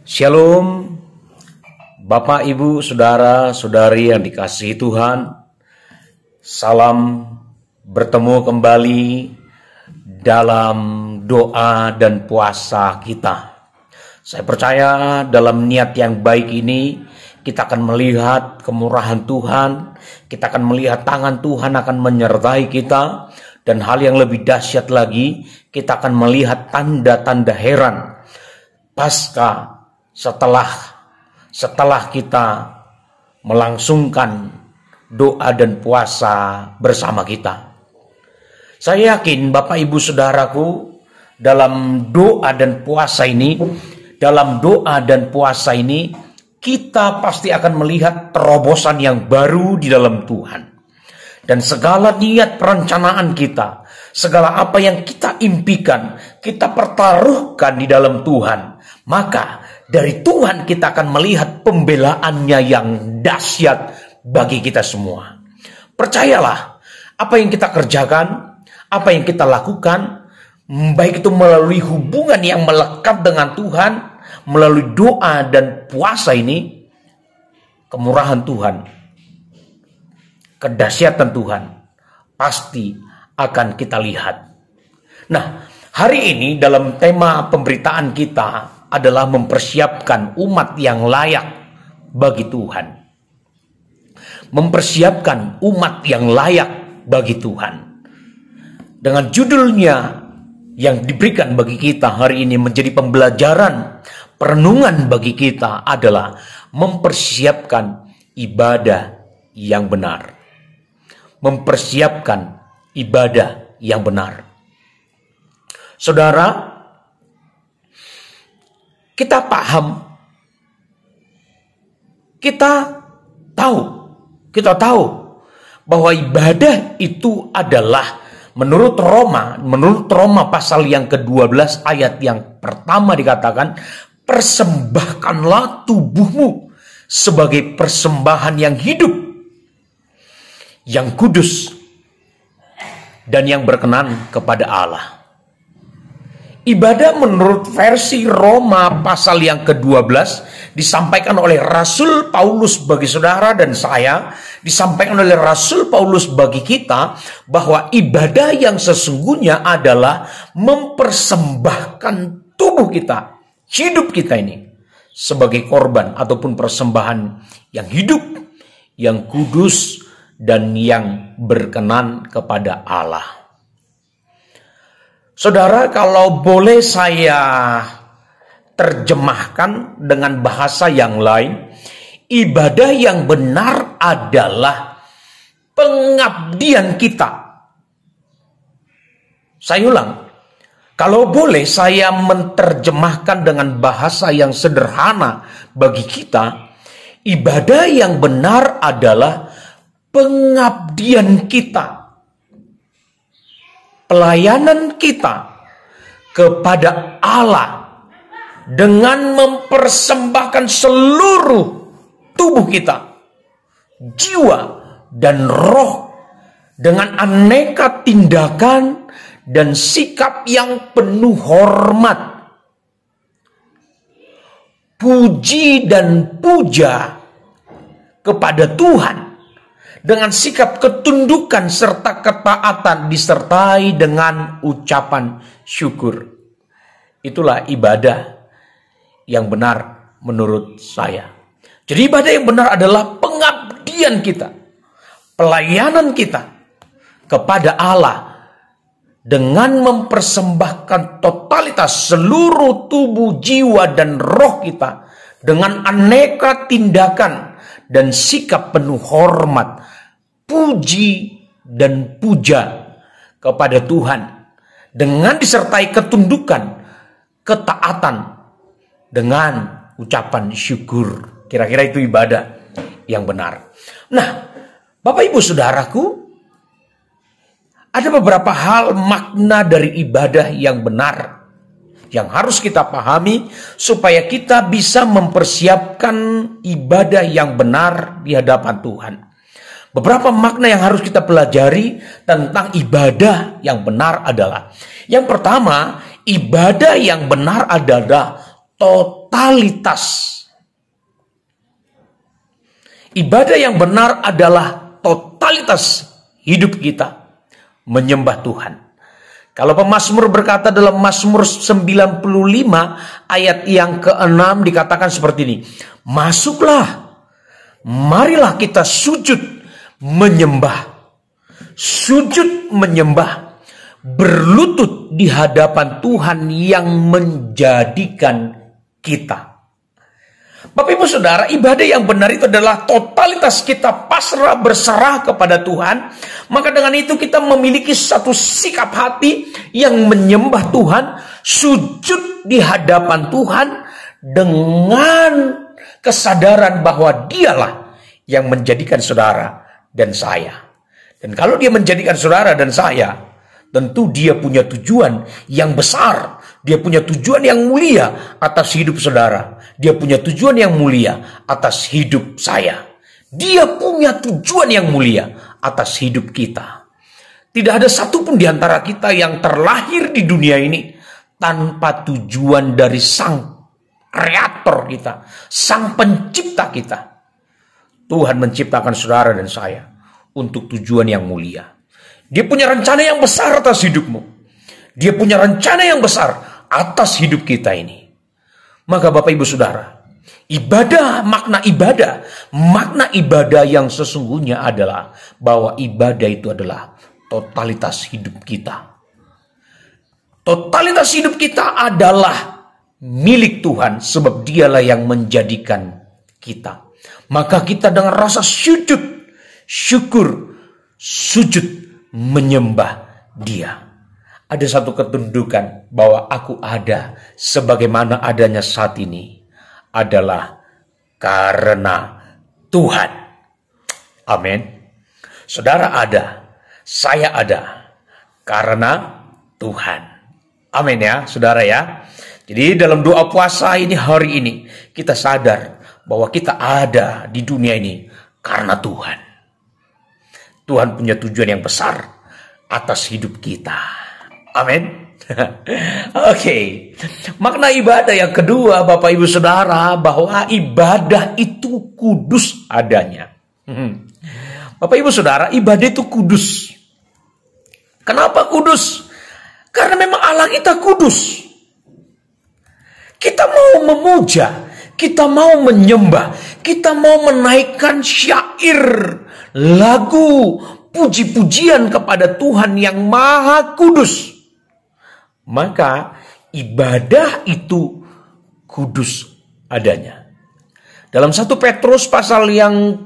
Shalom, Bapak, Ibu, Saudara, Saudari yang dikasihi Tuhan. Salam bertemu kembali dalam doa dan puasa kita. Saya percaya dalam niat yang baik ini kita akan melihat kemurahan Tuhan, kita akan melihat tangan Tuhan akan menyertai kita, dan hal yang lebih dahsyat lagi, kita akan melihat tanda-tanda heran pasca setelah kita melangsungkan doa dan puasa bersama kita. Saya yakin Bapak Ibu Saudaraku, dalam doa dan puasa ini, kita pasti akan melihat terobosan yang baru di dalam Tuhan. Dan segala niat perencanaan kita, segala apa yang kita impikan, kita pertaruhkan di dalam Tuhan. Maka dari Tuhan kita akan melihat pembelaannya yang dahsyat bagi kita semua. Percayalah, apa yang kita kerjakan, apa yang kita lakukan, baik itu melalui hubungan yang melekat dengan Tuhan, melalui doa dan puasa ini, kemurahan Tuhan, kedahsyatan Tuhan pasti akan kita lihat. Nah, hari ini dalam tema pemberitaan kita adalah mempersiapkan umat yang layak bagi Tuhan. Mempersiapkan umat yang layak bagi Tuhan. Dengan judulnya yang diberikan bagi kita hari ini menjadi pembelajaran, perenungan bagi kita adalah mempersiapkan ibadah yang benar. Mempersiapkan ibadah yang benar. Saudara, kita paham, kita tahu bahwa ibadah itu adalah menurut Roma pasal yang ke-12 ayat yang pertama dikatakan, persembahkanlah tubuhmu sebagai persembahan yang hidup, yang kudus, dan yang berkenan kepada Allah. Ibadah menurut versi Roma pasal yang ke-12 disampaikan oleh Rasul Paulus bagi saudara dan saya, disampaikan oleh Rasul Paulus bagi kita, bahwa ibadah yang sesungguhnya adalah mempersembahkan tubuh kita, hidup kita ini sebagai korban ataupun persembahan yang hidup, yang kudus, dan yang berkenan kepada Allah. Saudara, kalau boleh saya terjemahkan dengan bahasa yang lain, ibadah yang benar adalah pengabdian kita. Saya ulang, kalau boleh saya menerjemahkan dengan bahasa yang sederhana bagi kita, ibadah yang benar adalah pengabdian kita. Pelayanan kita kepada Allah dengan mempersembahkan seluruh tubuh kita, jiwa dan roh, dengan aneka tindakan dan sikap yang penuh hormat, puji dan puja kepada Tuhan, dengan sikap ketundukan serta ketaatan disertai dengan ucapan syukur. Itulah ibadah yang benar menurut saya. Jadi ibadah yang benar adalah pengabdian kita, pelayanan kita kepada Allah dengan mempersembahkan totalitas seluruh tubuh, jiwa, dan roh kita dengan aneka tindakan dan sikap penuh hormat, puji dan puja kepada Tuhan, dengan disertai ketundukan, ketaatan, dengan ucapan syukur. Kira-kira itu ibadah yang benar. Nah, Bapak Ibu Saudaraku, ada beberapa hal makna dari ibadah yang benar yang harus kita pahami supaya kita bisa mempersiapkan ibadah yang benar di hadapan Tuhan. Beberapa makna yang harus kita pelajari tentang ibadah yang benar adalah, yang pertama, ibadah yang benar adalah totalitas. Ibadah yang benar adalah totalitas hidup kita menyembah Tuhan. Kalau pemazmur berkata dalam Mazmur 95 ayat yang ke-6 dikatakan seperti ini. Masuklah, marilah kita sujud menyembah. Sujud menyembah, berlutut di hadapan Tuhan yang menjadikan kita. Bapak Ibu Saudara, ibadah yang benar itu adalah totalitas kita pasrah berserah kepada Tuhan. Maka dengan itu kita memiliki satu sikap hati yang menyembah Tuhan, sujud di hadapan Tuhan dengan kesadaran bahwa Dialah yang menjadikan saudara dan saya. Dan kalau Dia menjadikan saudara dan saya, tentu Dia punya tujuan yang besar. Dia punya tujuan yang mulia atas hidup saudara. Dia punya tujuan yang mulia atas hidup saya. Dia punya tujuan yang mulia atas hidup kita. Tidak ada satupun di antara kita yang terlahir di dunia ini tanpa tujuan dari Sang Kreator kita, Sang Pencipta kita. Tuhan menciptakan saudara dan saya untuk tujuan yang mulia. Dia punya rencana yang besar atas hidupmu. Dia punya rencana yang besar atas hidup kita ini. Maka Bapak Ibu Saudara, makna ibadah yang sesungguhnya adalah bahwa ibadah itu adalah totalitas hidup kita. Totalitas hidup kita adalah milik Tuhan sebab Dialah yang menjadikan kita. Maka kita dengan rasa syukur sujud menyembah Dia. Ada satu ketundukan bahwa aku ada sebagaimana adanya saat ini adalah karena Tuhan. Amin. Saudara ada, saya ada karena Tuhan. Amin ya, saudara ya. Jadi dalam doa puasa ini hari ini kita sadar bahwa kita ada di dunia ini karena Tuhan. Tuhan punya tujuan yang besar atas hidup kita. Amin. Oke. Makna ibadah yang kedua, Bapak Ibu Saudara, bahwa ibadah itu kudus adanya. Bapak Ibu Saudara, ibadah itu kudus. Kenapa kudus? Karena memang Allah kita kudus. Kita mau memuja, kita mau menyembah, kita mau menaikkan syair, lagu, puji-pujian kepada Tuhan yang Maha Kudus. Maka ibadah itu kudus adanya. Dalam 1 Petrus pasal yang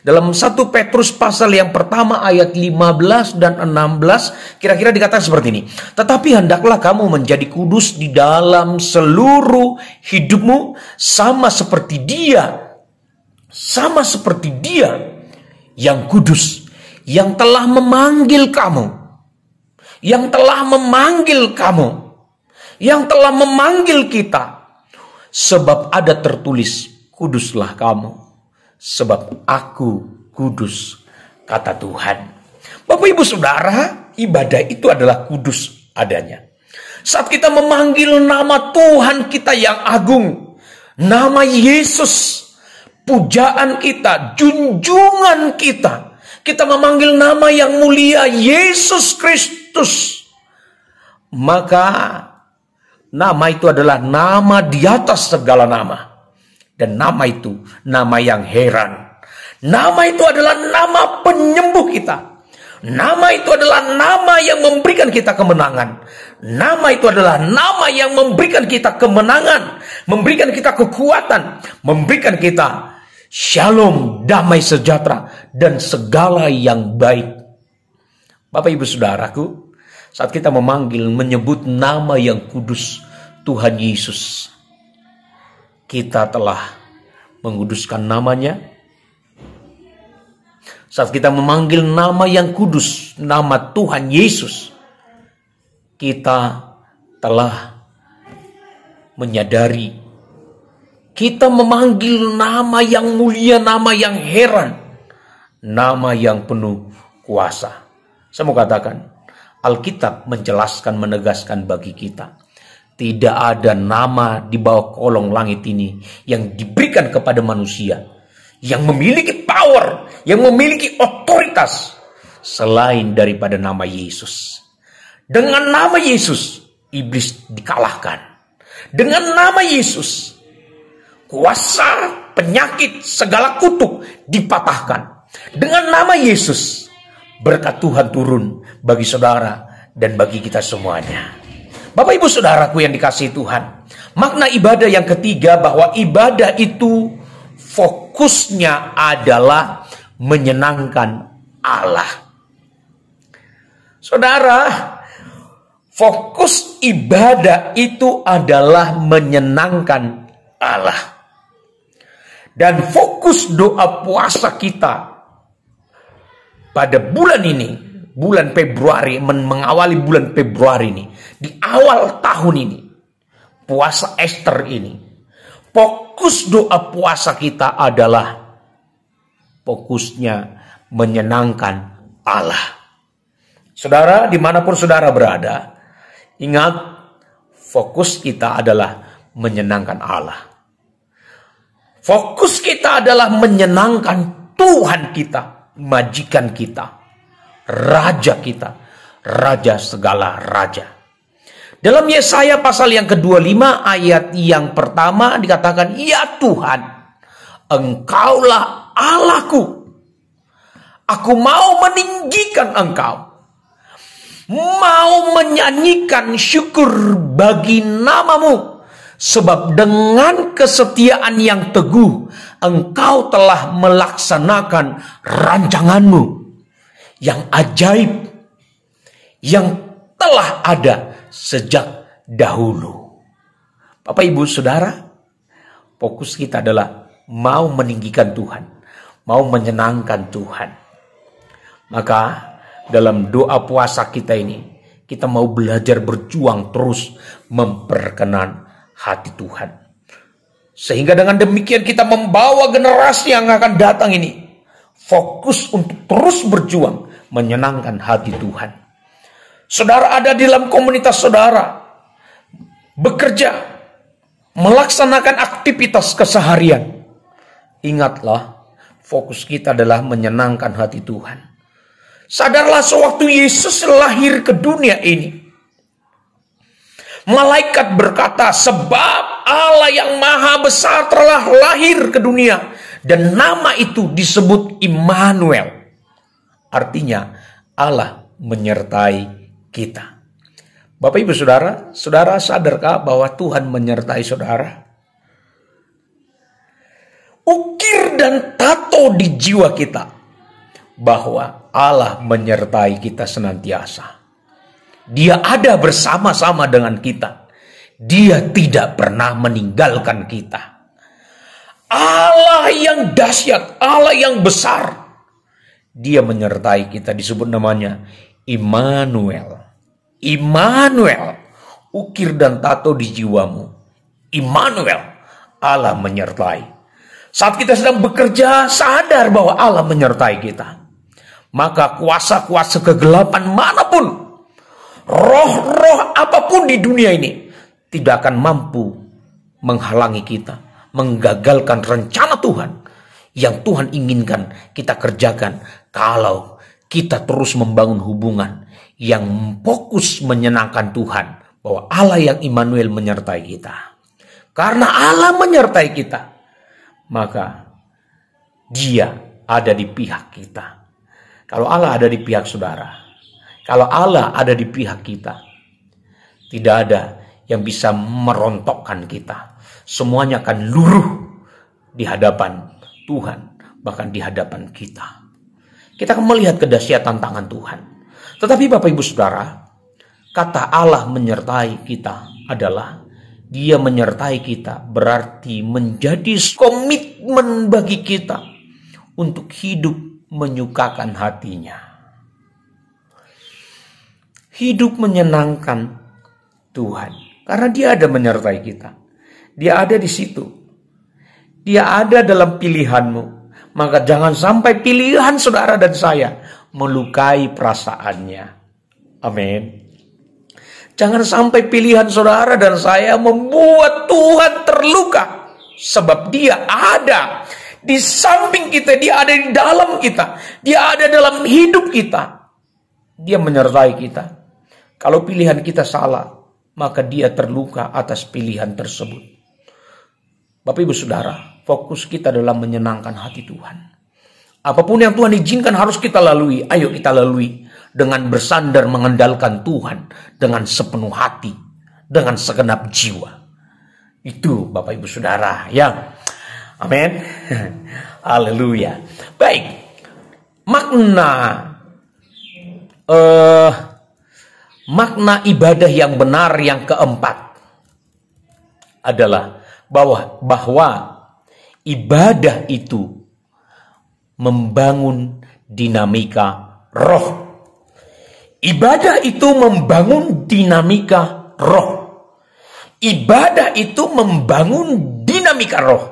dalam 1 Petrus pasal yang pertama ayat 15 dan 16 kira-kira dikatakan seperti ini. Tetapi hendaklah kamu menjadi kudus di dalam seluruh hidupmu sama seperti Dia yang kudus, yang telah memanggil kamu, yang telah memanggil kita. Sebab ada tertulis, kuduslah kamu, sebab aku kudus, kata Tuhan. Bapak Ibu Saudara, ibadah itu adalah kudus adanya. Saat kita memanggil nama Tuhan kita yang agung, nama Yesus, pujaan kita, junjungan kita, kita memanggil nama yang mulia Yesus Kristus, maka nama itu adalah nama di atas segala nama. Dan nama itu nama yang heran. Nama itu adalah nama penyembuh kita. Nama itu adalah nama yang memberikan kita kemenangan. Nama itu adalah nama yang memberikan kita kemenangan, memberikan kita kekuatan, memberikan kita shalom, damai sejahtera, dan segala yang baik. Bapak Ibu Saudaraku, saat kita menyebut nama yang kudus Tuhan Yesus, kita telah menguduskan namanya. Saat kita memanggil nama yang kudus, nama Tuhan Yesus, kita telah menyadari, kita memanggil nama yang mulia, nama yang heran, nama yang penuh kuasa. Saya mau katakan, Alkitab menjelaskan, menegaskan bagi kita, Tidak ada nama di bawah kolong langit ini yang diberikan kepada manusia, yang memiliki power, yang memiliki otoritas selain daripada nama Yesus. Dengan nama Yesus, iblis dikalahkan. Dengan nama Yesus, kuasa penyakit segala kutuk dipatahkan. Dengan nama Yesus, berkat Tuhan turun bagi saudara dan bagi kita semuanya. Bapak ibu saudaraku yang dikasihi Tuhan, makna ibadah yang ketiga bahwa ibadah itu fokusnya adalah menyenangkan Allah. Saudara, fokus ibadah itu adalah menyenangkan Allah. Dan fokus doa puasa kita pada bulan ini, bulan Februari, mengawali bulan Februari ini, di awal tahun ini, puasa Ester ini, fokus doa puasa kita adalah fokusnya menyenangkan Allah. Saudara, dimanapun saudara berada, ingat, fokus kita adalah menyenangkan Allah. Fokus kita adalah menyenangkan Tuhan kita, majikan kita, raja kita, raja segala raja. Dalam Yesaya pasal yang ke-25 ayat yang pertama dikatakan, "Ya Tuhan, Engkaulah Allahku. Aku mau meninggikan Engkau, mau menyanyikan syukur bagi nama-Mu, sebab dengan kesetiaan yang teguh Engkau telah melaksanakan rancangan-Mu yang ajaib, yang telah ada sejak dahulu." Bapak ibu saudara, fokus kita adalah mau meninggikan Tuhan, mau menyenangkan Tuhan. Maka dalam doa puasa kita ini, kita mau belajar berjuang terus memperkenan hati Tuhan. Sehingga dengan demikian kita membawa generasi yang akan datang ini fokus untuk terus berjuang menyenangkan hati Tuhan. Saudara ada di dalam komunitas saudara, bekerja, melaksanakan aktivitas keseharian. Ingatlah, fokus kita adalah menyenangkan hati Tuhan. Sadarlah sewaktu Yesus lahir ke dunia ini, malaikat berkata, "Sebab Allah yang maha besar telah lahir ke dunia, dan nama itu disebut Immanuel." Artinya Allah menyertai kita. Bapak ibu saudara, saudara sadarkah bahwa Tuhan menyertai saudara? Ukir dan tato di jiwa kita bahwa Allah menyertai kita senantiasa. Dia ada bersama-sama dengan kita. Dia tidak pernah meninggalkan kita. Allah yang dahsyat, Allah yang besar. Dia menyertai kita, disebut namanya Immanuel. Immanuel, ukir dan tato di jiwamu. Immanuel, Allah menyertai. Saat kita sedang bekerja, sadar bahwa Allah menyertai kita. Maka kuasa-kuasa kegelapan manapun, roh-roh apapun di dunia ini tidak akan mampu menghalangi kita, menggagalkan rencana Tuhan yang Tuhan inginkan kita kerjakan kalau kita terus membangun hubungan yang fokus menyenangkan Tuhan, bahwa Allah yang Immanuel menyertai kita. Karena Allah menyertai kita, maka Dia ada di pihak kita. Kalau Allah ada di pihak saudara, kalau Allah ada di pihak kita, tidak ada yang bisa merontokkan kita. Semuanya akan luruh di hadapan Tuhan, bahkan di hadapan kita. Kita akan melihat kedahsyatan tangan Tuhan. Tetapi Bapak Ibu Saudara, kata Allah menyertai kita adalah Dia menyertai kita berarti menjadi komitmen bagi kita untuk hidup menyukakan hatinya. Hidup menyenangkan Tuhan. Karena Dia ada menyertai kita. Dia ada di situ. Dia ada dalam pilihanmu. Maka jangan sampai pilihan saudara dan saya melukai perasaannya. Amin. Jangan sampai pilihan saudara dan saya membuat Tuhan terluka. Sebab dia ada di samping kita, dia ada di dalam kita, dia ada dalam hidup kita. Dia menyertai kita. Kalau pilihan kita salah, maka dia terluka atas pilihan tersebut. Bapak Ibu Saudara, fokus kita dalam menyenangkan hati Tuhan. Apapun yang Tuhan izinkan harus kita lalui. Ayo kita lalui dengan bersandar mengandalkan Tuhan dengan sepenuh hati, dengan segenap jiwa. Itu Bapak Ibu Saudara ya. Amin. Haleluya. Baik. Makna ibadah yang benar yang keempat adalah bahwa ibadah itu membangun dinamika roh. Ibadah itu membangun dinamika roh. Ibadah itu membangun dinamika roh.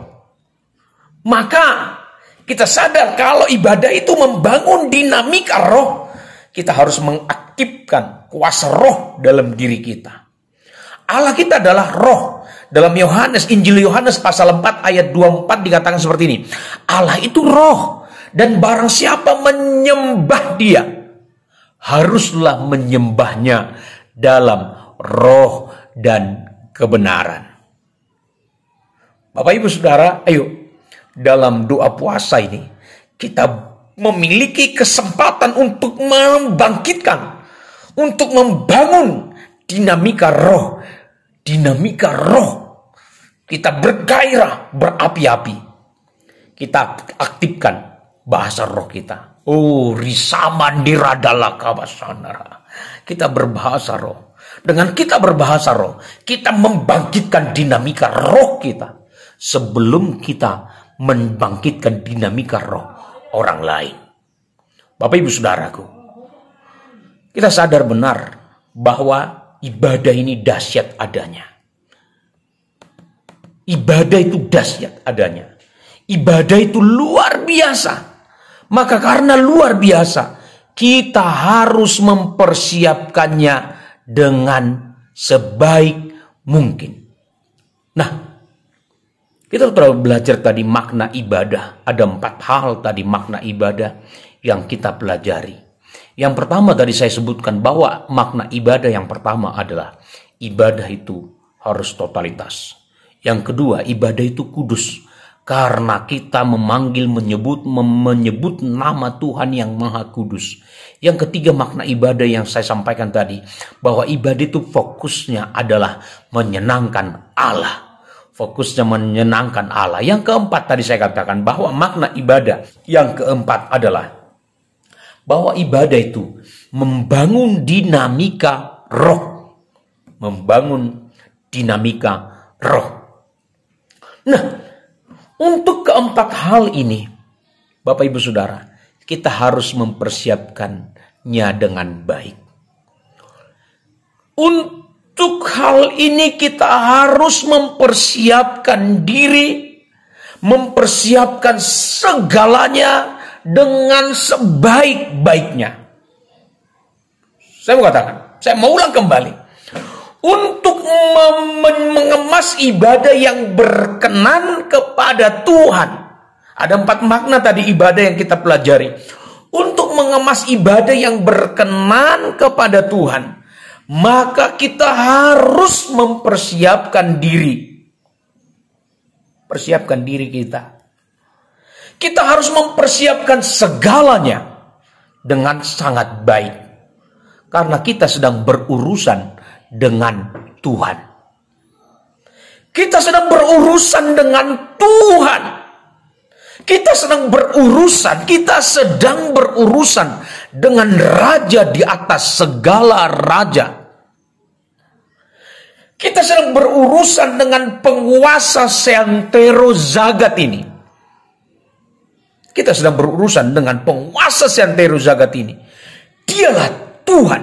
Maka kita sadar kalau ibadah itu membangun dinamika roh, kita harus mengaktifkan kuasa roh dalam diri kita. Allah kita adalah roh. Dalam Injil Yohanes pasal 4 ayat 24 dikatakan seperti ini. Allah itu roh, dan barang siapa menyembah dia, haruslah menyembahnya dalam roh dan kebenaran. Bapak Ibu Saudara, ayo dalam doa puasa ini kita memiliki kesempatan untuk membangkitkan, untuk membangun dinamika roh. Dinamika roh. Kita bergairah, berapi-api. Kita aktifkan bahasa roh kita. Oh, risamandiradala kabasanara. Kita berbahasa roh. Dengan kita berbahasa roh, kita membangkitkan dinamika roh kita sebelum kita membangkitkan dinamika roh orang lain. Bapak Ibu Saudaraku, kita sadar benar bahwa ibadah ini dahsyat adanya. Ibadah itu dahsyat adanya. Ibadah itu luar biasa. Maka karena luar biasa, kita harus mempersiapkannya dengan sebaik mungkin. Nah, kita telah belajar tadi makna ibadah. Ada 4 hal tadi makna ibadah yang kita pelajari. Yang pertama tadi saya sebutkan bahwa makna ibadah yang pertama adalah ibadah itu harus totalitas. Yang kedua, ibadah itu kudus. Karena kita menyebut nama Tuhan yang Maha Kudus. Yang ketiga, makna ibadah yang saya sampaikan tadi, bahwa ibadah itu fokusnya adalah menyenangkan Allah. Fokusnya menyenangkan Allah. Yang keempat tadi saya katakan bahwa makna ibadah yang keempat adalah bahwa ibadah itu membangun dinamika roh. Membangun dinamika roh. Nah, untuk keempat hal ini, Bapak Ibu Saudara, kita harus mempersiapkannya dengan baik. Untuk hal ini kita harus mempersiapkan diri, mempersiapkan segalanya dengan sebaik-baiknya. Saya mau katakan, saya mau ulang kembali. Untuk mengemas ibadah yang berkenan kepada Tuhan. Ada 4 makna tadi ibadah yang kita pelajari. Untuk mengemas ibadah yang berkenan kepada Tuhan, maka kita harus mempersiapkan diri. Persiapkan diri kita. Kita harus mempersiapkan segalanya dengan sangat baik. Karena kita sedang berurusan dengan Tuhan. Kita sedang berurusan dengan Tuhan. Kita sedang berurusan dengan Raja di atas segala raja. Kita sedang berurusan dengan penguasa seantero zagat ini. Kita sedang berurusan dengan penguasa seantero zagat ini. Dialah Tuhan,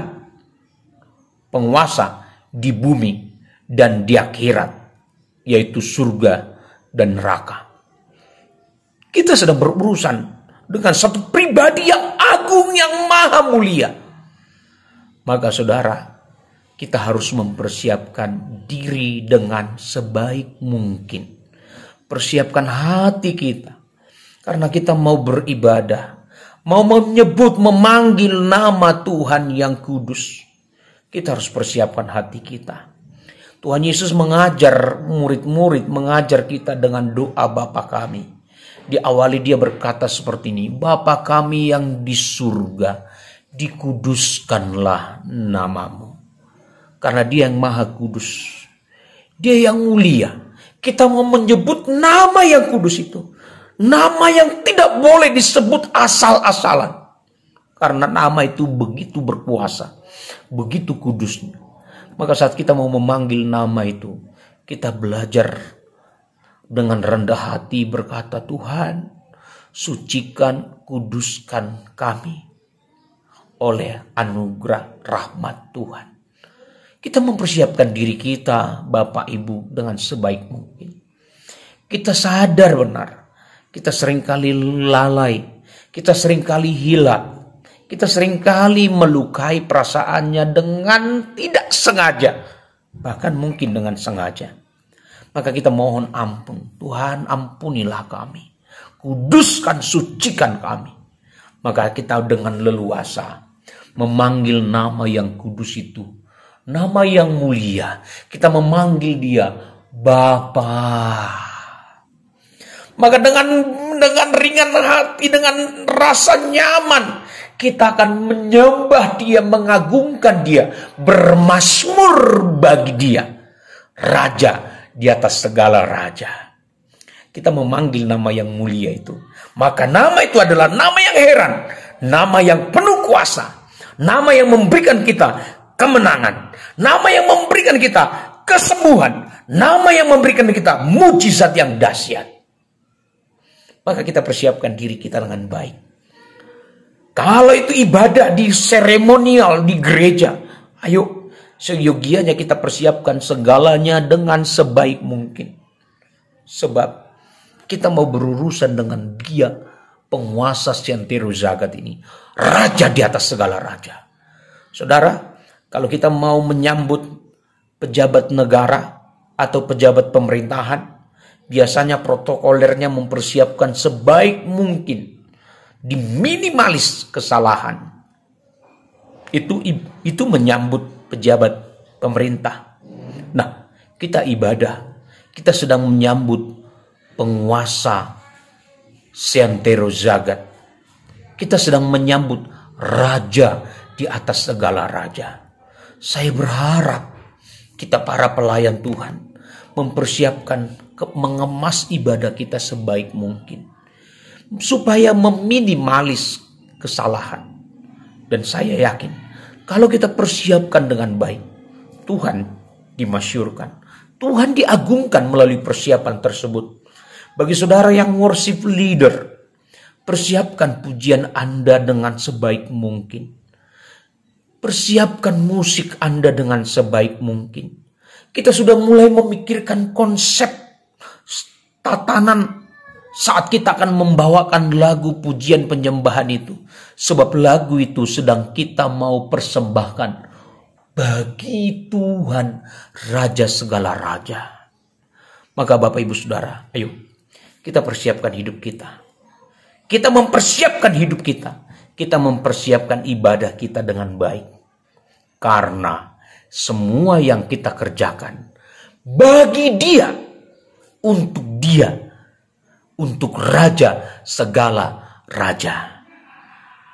penguasa di bumi dan di akhirat, yaitu surga dan neraka. Kita sedang berurusan dengan satu pribadi yang agung, yang maha mulia. Maka saudara, kita harus mempersiapkan diri dengan sebaik mungkin. Persiapkan hati kita, karena kita mau beribadah, mau menyebut, memanggil nama Tuhan yang kudus. Kita harus persiapkan hati kita. Tuhan Yesus mengajar murid-murid, mengajar kita dengan doa Bapa kami. Diawali dia berkata seperti ini, Bapa kami yang di surga, dikuduskanlah namamu. Karena dia yang maha kudus, dia yang mulia. Kita mau menyebut nama yang kudus itu, nama yang tidak boleh disebut asal-asalan. Karena nama itu begitu berkuasa, begitu kudusnya. Maka saat kita mau memanggil nama itu, kita belajar dengan rendah hati berkata, Tuhan, sucikan, kuduskan kami oleh anugerah rahmat Tuhan. Kita mempersiapkan diri kita, Bapak Ibu, dengan sebaik mungkin. Kita sadar benar, kita seringkali lalai, kita seringkali hilang, kita seringkali melukai perasaannya dengan tidak sengaja, bahkan mungkin dengan sengaja. Maka kita mohon ampun, Tuhan ampunilah kami, kuduskan, sucikan kami. Maka kita dengan leluasa memanggil nama yang kudus itu, nama yang mulia. Kita memanggil dia Bapa. Maka dengan ringan hati, dengan rasa nyaman, kita akan menyembah dia, mengagungkan dia, bermazmur bagi dia, Raja di atas segala raja. Kita memanggil nama yang mulia itu. Maka nama itu adalah nama yang heran, nama yang penuh kuasa, nama yang memberikan kita kemenangan, nama yang memberikan kita kesembuhan, nama yang memberikan kita mujizat yang dahsyat. Maka kita persiapkan diri kita dengan baik. Kalau itu ibadah di seremonial di gereja, ayo seyogianya kita persiapkan segalanya dengan sebaik mungkin. Sebab kita mau berurusan dengan dia, penguasa seantero zagat ini, raja di atas segala raja. Saudara, kalau kita mau menyambut pejabat negara atau pejabat pemerintahan, biasanya protokolernya mempersiapkan sebaik mungkin, diminimalis kesalahan. Itu menyambut pejabat pemerintah. Nah, kita ibadah, kita sedang menyambut penguasa seantero zagat. Kita sedang menyambut raja di atas segala raja. Saya berharap kita para pelayan Tuhan mempersiapkan, mengemas ibadah kita sebaik mungkin, supaya meminimalis kesalahan. Dan saya yakin, kalau kita persiapkan dengan baik, Tuhan dimasyurkan, Tuhan diagungkan melalui persiapan tersebut. Bagi saudara yang worship leader, persiapkan pujian Anda dengan sebaik mungkin. Persiapkan musik Anda dengan sebaik mungkin. Kita sudah mulai memikirkan konsep tatanan saat kita akan membawakan lagu pujian penyembahan itu. Sebab lagu itu sedang kita mau persembahkan bagi Tuhan, Raja segala raja. Maka Bapak Ibu Saudara, ayo kita persiapkan hidup kita. Kita mempersiapkan hidup kita. Kita mempersiapkan ibadah kita dengan baik. Karena semua yang kita kerjakan bagi Dia, untuk Dia, untuk Raja segala raja.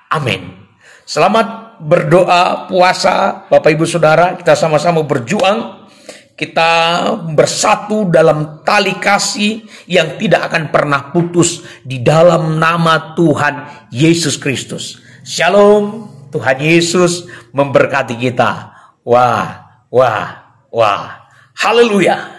Amin. Selamat berdoa puasa Bapak Ibu Saudara. Kita sama-sama berjuang. Kita bersatu dalam tali kasih yang tidak akan pernah putus di dalam nama Tuhan Yesus Kristus. Shalom. Tuhan Yesus memberkati kita. Wah, wah, wah. Haleluya.